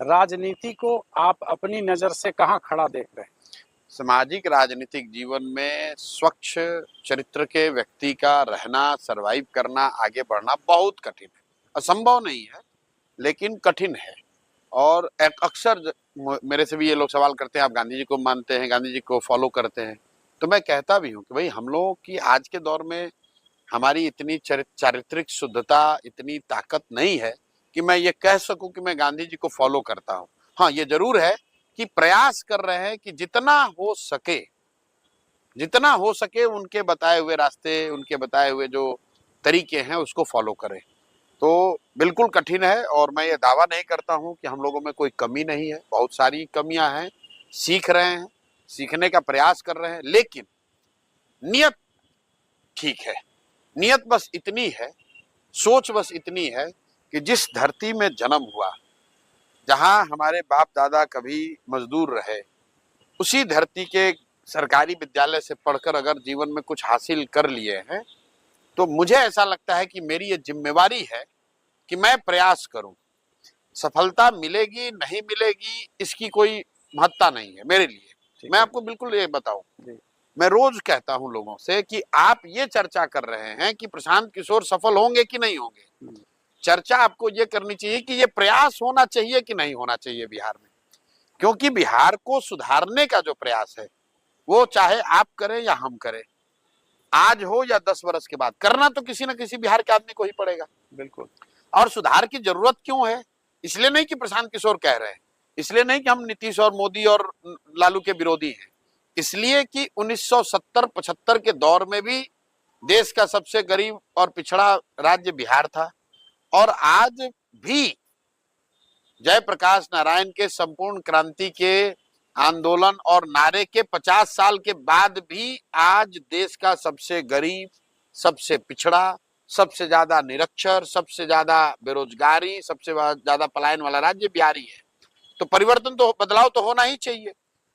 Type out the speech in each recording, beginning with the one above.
राजनीति को आप अपनी नजर से कहाँ खड़ा देख रहे हैं? सामाजिक राजनीतिक जीवन में स्वच्छ चरित्र के व्यक्ति का रहना, सरवाइव करना, आगे बढ़ना बहुत कठिन है। असंभव नहीं है, लेकिन कठिन है। और अक्सर मेरे से भी ये लोग सवाल करते हैं, आप गांधी जी को मानते हैं, गांधी जी को फॉलो करते हैं? तो मैं कहता भी हूँ कि भाई हम लोगों की आज के दौर में हमारी इतनी चारित्रिक शुद्धता, इतनी ताकत नहीं है कि मैं ये कह सकूं कि मैं गांधी जी को फॉलो करता हूं। हाँ, ये जरूर है कि प्रयास कर रहे हैं कि जितना हो सके उनके बताए हुए रास्ते, उनके बताए हुए जो तरीके हैं उसको फॉलो करें। तो बिल्कुल कठिन है, और मैं ये दावा नहीं करता हूं कि हम लोगों में कोई कमी नहीं है। बहुत सारी कमियां हैं, सीख रहे हैं, सीखने का प्रयास कर रहे हैं, लेकिन नियत ठीक है। नियत बस इतनी है, सोच बस इतनी है कि जिस धरती में जन्म हुआ, जहां हमारे बाप दादा कभी मजदूर रहे, उसी धरती के सरकारी विद्यालय से पढ़कर अगर जीवन में कुछ हासिल कर लिए हैं, तो मुझे ऐसा लगता है कि मेरी ये जिम्मेवारी है कि मैं प्रयास करूं। सफलता मिलेगी नहीं मिलेगी इसकी कोई महत्ता नहीं है मेरे लिए। मैं आपको बिल्कुल ये बताऊं, मैं रोज कहता हूं लोगों से कि आप ये चर्चा कर रहे हैं कि प्रशांत किशोर सफल होंगे कि नहीं होंगे। चर्चा आपको ये करनी चाहिए कि ये प्रयास होना चाहिए कि नहीं होना चाहिए बिहार में। क्योंकि बिहार को सुधारने का जो प्रयास है, वो चाहे आप करें या हम करें, आज हो या 10 वर्ष के बाद, करना तो किसी न किसी बिहार के आदमी को ही पड़ेगा। बिल्कुल। और सुधार की जरूरत क्यों है? इसलिए नहीं कि प्रशांत किशोर कह रहे हैं, इसलिए नहीं कि हम नीतीश और मोदी और लालू के विरोधी हैं, इसलिए कि 1970-75 के दौर में भी देश का सबसे गरीब और पिछड़ा राज्य बिहार था, और आज भी जयप्रकाश नारायण के संपूर्ण क्रांति के आंदोलन और नारे के 50 साल के बाद भी आज देश का सबसे गरीब, सबसे पिछड़ा, सबसे ज्यादा निरक्षर, सबसे ज्यादा बेरोजगारी, सबसे ज्यादा पलायन वाला राज्य बिहार ही है। तो परिवर्तन तो, बदलाव तो होना ही चाहिए।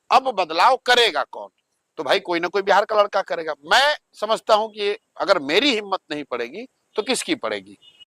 अब बदलाव करेगा कौन? तो भाई कोई ना कोई बिहार का लड़का करेगा। मैं समझता हूं कि अगर मेरी हिम्मत नहीं पड़ेगी तो किसकी पड़ेगी।